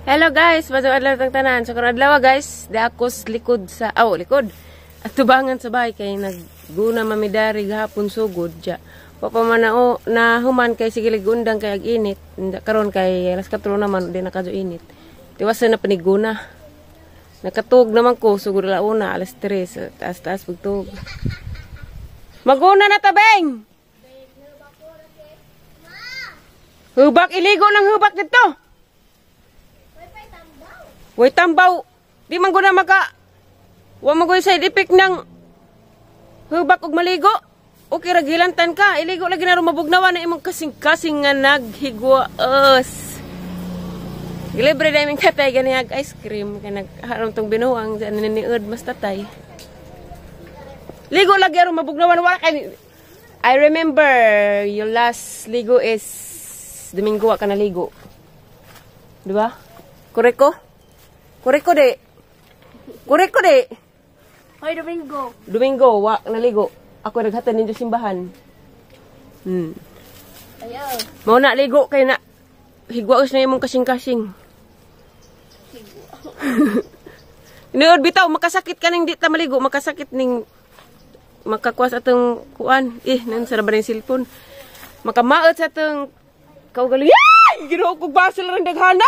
Hello guys, pasok adlaw tang tanan. So karon adlaw guys, di ako likod sa likod. At tubangan sa bahay kay nagguna mamidari gahapon sugod ja. Papa man na human kay sige ligundang kay ag-init. Karon kay alas 4 naman di nakadyo init. Tiwas na paniguna. Nakatug naman ko sugod launa alas 3 taas pagtug. Maguna na tabeng. Hubak iligo ng hubak dito. Way tambaw. Di man guna wa magoy side effect ng hubak og maligo. Okay ra gilantan ka. Iligo lagi na rumabugnawa na imong kasing-kasing nga naghigwaos. Gilibre na imong katay ganiyag ice cream kay nagharon tong binuang sa niniud mas tatay. Ligo lagi rumabugnawa wala kay I remember your last ligo is Domingo ka naligo. Di ba? Koreko? Koreko de. Hoy, Domingo. Domingo, naligo. Ako naghatan ninyo simbahan. Ayaw. Mau na ligo kay na higwaos na imong kasing-kasing. Iniod bitaw, makasakit ka ning di ta maligo, makasakit ning makakuas atong kuan. Nan sa ba ning cellphone. Makamaot sa atong kaugali. Ginoo kog basel ra daghana.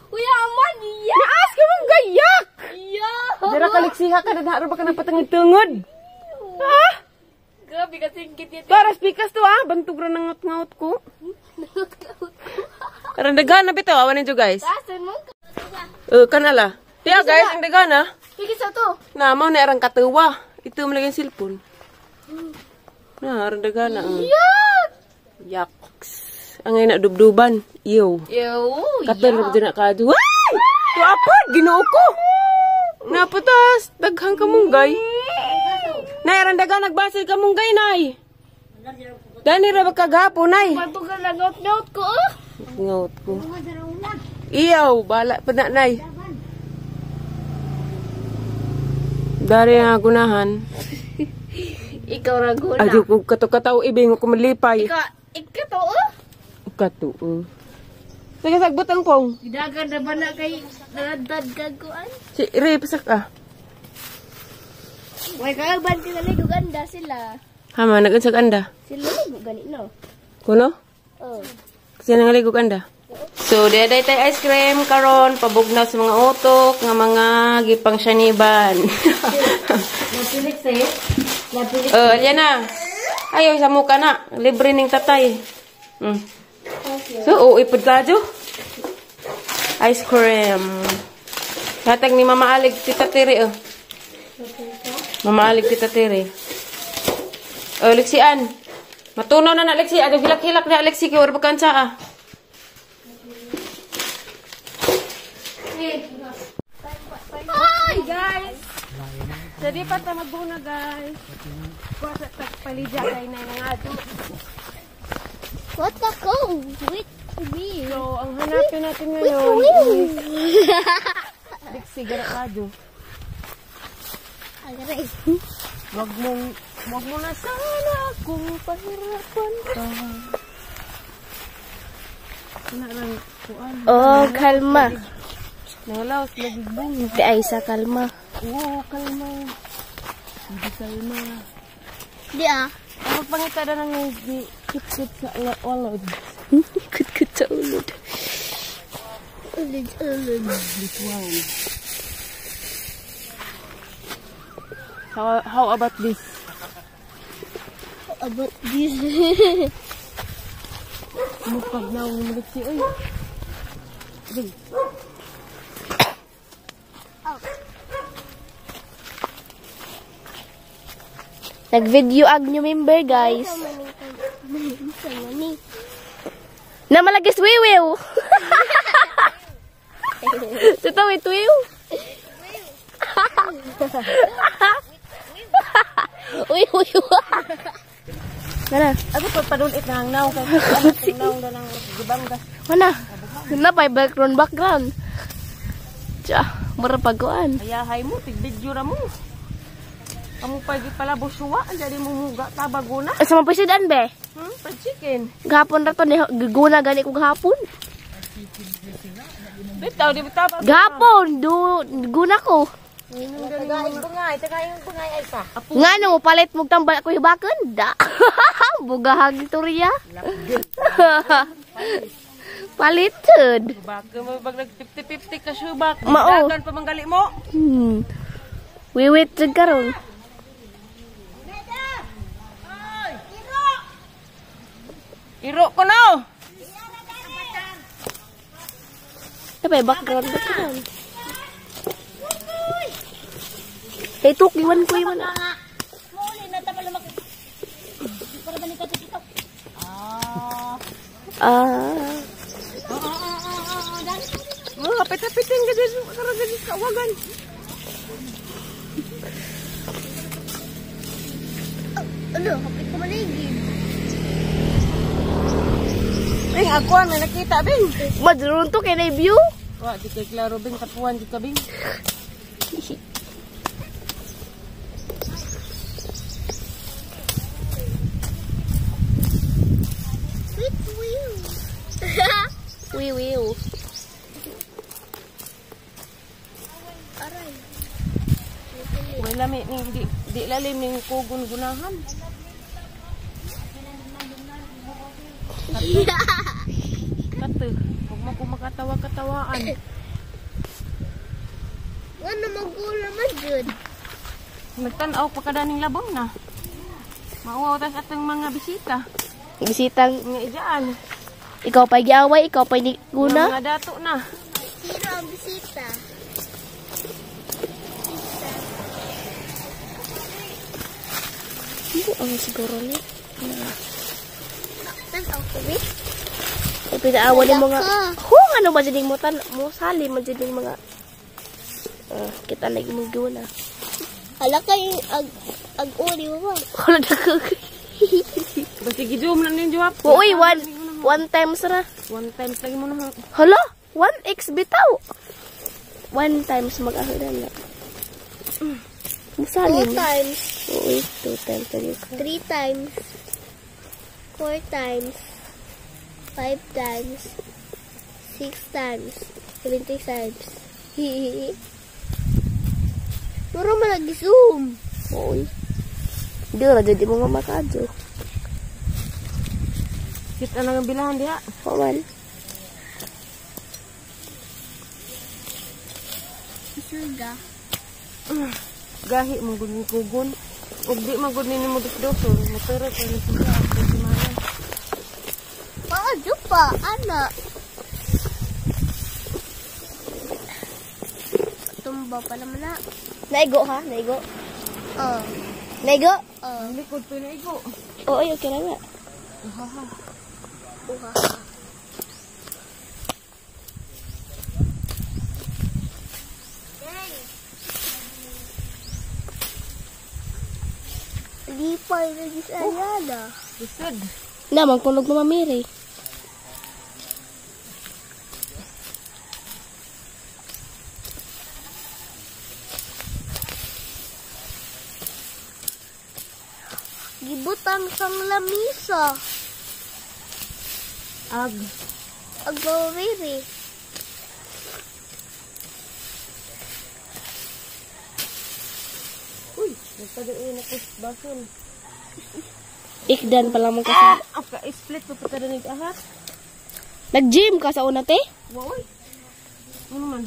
Uya, aman, iya. Naas ka mong gayak! Iya. Dira kaliksiha ka, nadharo ba ka ng patangid-tungod? Ha? Grabe ka singkit yan. Para speakers to bantog ra nangot-ngot ko. Karang dagana bitaw, awan ninyo guys. Tasan mo. Kanala. Tiya guys, ang dagana. Higit sa to. Na, mau na arang katuwa. Ito mo lagi yung cellphone. Na, arang dagana. Yak! Yaks. Ang ngay na dubduban. Yo. Katol na dyan na kadyo. Ay! Tuapad! Ginoo ko! Naputas! Daghang kamunggay. Nay, arandaga nagbasil kamunggay, nay. Dani ra ba kagapon, nay? Patugal na ngaut-ngaut ko, Ngaut ko. Iyaw, bala pa na, nay. Dari nga gunahan. Ikaw raguna. Adyo ko kato-kataw ibing ko malipay. Ikaw to, Kato. Sige, sagbot ang pong. Hidagan na ba na kay nadad gagawin? Si Ray, pasak ka. May kaaban sila ligo ganda sila. Hama, nag-unsag anda. Sila ligo gani, no? Kuno? Oh. Kasi nangaligog anda. So, diaday tayo ice cream karon pabugnaw sa mga utok, nga mga gipang syaniban. Napilit sa'yo? Napilit. Yan na. Ayaw, sa muka na. Libre ning tatay. So, ipod ka, Jo. Ice cream. Hatag ni Mama Alig, Tita Tiri, Mama Alig, Tita Tiri. Leksian. Matunaw na Leksi. Adong hilak-hilak na Leksi. Kaya wala kansa, Hi, guys! Jadi pa ta magbuna, guys. Kuasa tagpalidya kay na nga ato. What the go? Wait me. So, ang hanapin natin ngayon Leksi, gara kadyo. Agaray. Wag mo na sana akong pahirapan ka. Oh, kalma. Nalaos, nagigbong. Di ay sa kalma. Oo, kalma. Hindi kalma. Di ah. Magpangita na ng kit-kit sa ulod. Kut-kut sa ulod. Ulod. This one. How about this? About this. Mukag na ang Leksi. Uy. Ding. Nag-video ag new member, guys. Na malagis wiwiw. Totoo ito wiw. Uy. Mana? Ako pagpadulit na hangnaw. Hangnaw na ng gibanggas. Mana? Na pa background. Tiya, mura pagkuan. Ayahay mo, tig-video na mo. Kamu pagi pala busuwa, jadi mumuga tabaguna. Sa mga presidan be? Pag chicken. Gahapon ra to ni giguna gani ko gahapon. Bitaw, di bitaw. Gapon, guna ko. Tagaing bungay ay pa. Nga no, palit mo tambal ako hibakan. Da. Bugahag istorya. Palitud. Baka mo bag nag 50-50 ka subak. Mao. Dagan pa manggali mo. Wiwit jud karon. Iro ko no. Apa background. Tuk iwan ko iwan. Kapit-kapitin ka dyan. Karang dyan kawagan. Ano, kapit ko maligid. Bing, ako may nakita, Bing. Madrun to kay na view. Wah, di kay klaro, Bing. Tapuan di ka, Bing. Wiwiw. May lami, di lalim ng kugon gunahan. Katu, huwag mo kung makatawa-katawaan. Ano magula man dyan? Nagtanaw pa kadaning labang na. Mauwaw tas atong mga bisita. Bisitang, Nga ijaan. ikaw pa giaway, ikaw pa guna. Mga dato na. Sino ang bisita? Hindi ang siguro ni. Tanaw ko ni. Ay pinaawa ni mga. Kung ano ba dyan mo sali man dyan mga. Kita lagi mong guna. Hala kay ag-uli mo ba? Hala na ka. Basta gidum na ninyo wap. Uy, one times ra. One time lagi mo na. Hala, 1x bitaw. 1 times mag-ahiran na. Masalim. 2 times. Uy, 2 times lagi ka. 3 times. 4 times. 5 times. 6 times. 70 times. Puro malagi-zoom. Uy. Hindi ra jadi mo nga makadyo. Kita na ang bilahan diha. Paman. Suga. Gahi mong gudin kugon. Ug di man gud ni mo dusdoso. Motero pa ni siya. Paadyo pa, ana. Tumba pa naman na. Naigo ha? Naigo? Oo. Naigo? Oo. Likod pa na igo. Oo, okay na nga. Uhaha. Uhaha. Di pa lagi sa ayala. Bisod. Naman kulog na mamiri. Gibutang sang lamisa. Ag mamiri. Uy, nagpadain ako sa bason. Ikdan pala mong kasi. Aka split pa pagkada nag-ahat. Nag-gym ka sa una, te? Wow. Ano man?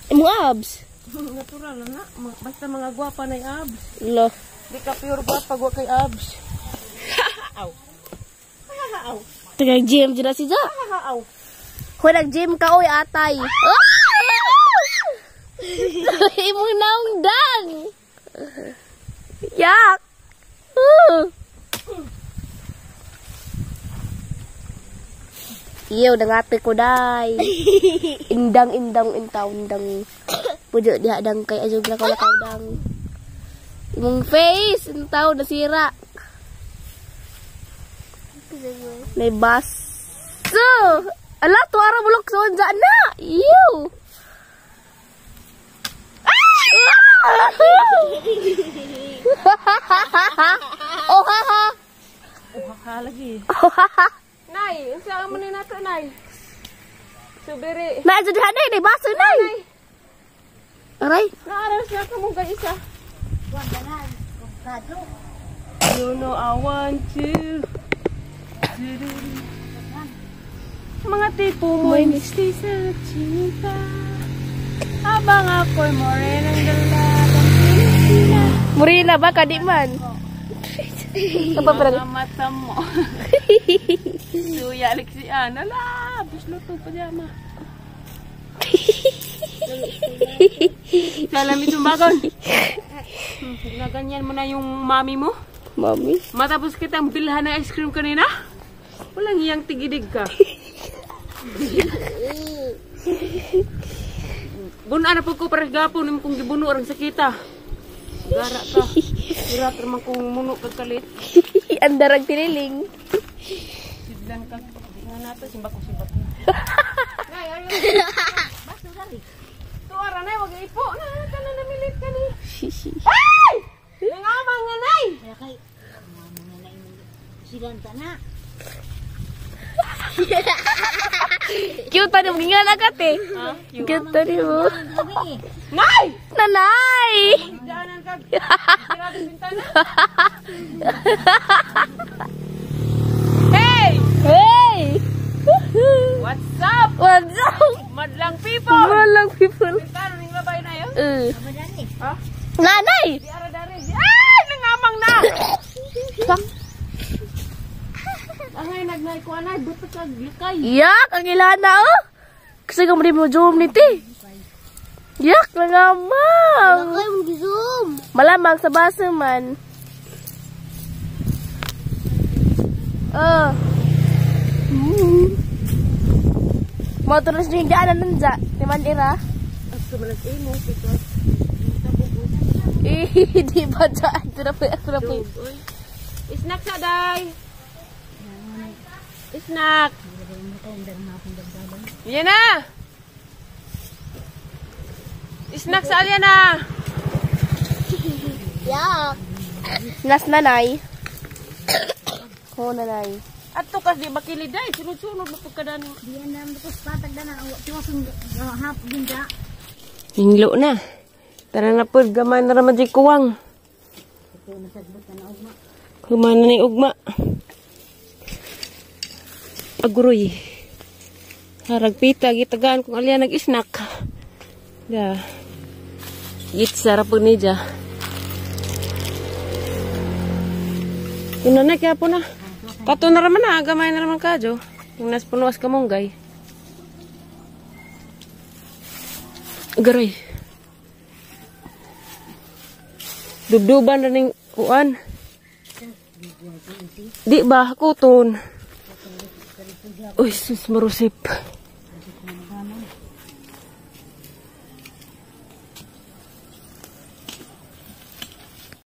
Imo abs. Natural na. Basta mga gwapa na abs. Lo. Di ka pure gwapa, gwa kay abs. Aw. Aw. Nag-gym dyan si Ja. Aw. Kung nag-gym ka, oy, atay. Imo naong dang. Yak. Iyo, nangati ko, day. Indang, intaw, indang. Pujo, diha, dang, kay ajog lakaw, dang. Imong face, intaw, nasira. May baso. Ala, tuwara bulok sa unja na. Iyo. Oh, haha. Uha ka lagi. Nay, unsa mo ni nato, Nay? Subiri. Na jadi hanay, day baso nay. Aray. Naaral siya ka mong isa. You know I want you. Mga tipo mo'y misti sa cinta. Habang ako'y morenang dalagang Pilipina. Murila ba ka di man? Apa Mga mata mo. Suya Alexian. Ala, bisluto pajama. Salam itong bagon. Naganyan mo na yung mami mo. Mami. Matapos kitang bilhan ng ice cream kanina. Walang iyang tigidig ka. Bunan na po ko para gapon yung kung gibuno orang sakita. Gara ka. Gara ka naman kung muno kagkalit. Andarag tiniling. Sidlan ka. Di nga nato, simba ko simba ko. Ngay, ayaw. Baso dali. Tuwara na, wag ipo. Ka na namilit ka ni. Ay! Nangamang nga nay! Kaya kay, mamang nga na silan ka na. Cute pa nung nga lagat eh. Ha? Cute pa rin mo. Gabi eh. Nay! Nanay! Diyanan ka. Sirado bintana. Hey! Hey! What's up? What's up? Madlang people! Walang people. Bintana ning labay na yun? Kamadani. Ha? Nanay! Di ara dari. Ay! Nangamang na! Angay nagnay ko anay. Buto kag likay. Yak! Ang ilana oh! Kasi ka mo zoom niti. Yak! Nangamang! Ay, mag-zoom. Malamang sa baso man. Motoros din daan nanza. Timan ira. At sumalas imo. Ito. Di ba daan? Tirapi. Snack sa day. Snack. Yan na. Snack sa alya na. Yak! Nas nanay. Oh, nanay. At to kas di makilid day. Sunod-sunod na pagkadan. Diyan na, tapos patag na na. Tiwasong hap din ka. Hinglo na. Tara na po, gamay na raman di kuwang. Kumana na yung ugma. Aguroy. Harag pita, gitagaan kung alya nag-snack. Da. Gitsara po ni dya. Yun na kaya po na. Kato na raman na, gamay na raman ka, Jo. Yung naspunos ka monggay. Agaray. Dubduban na ning kuan. Di ba, kuton. Uy, sus marusip.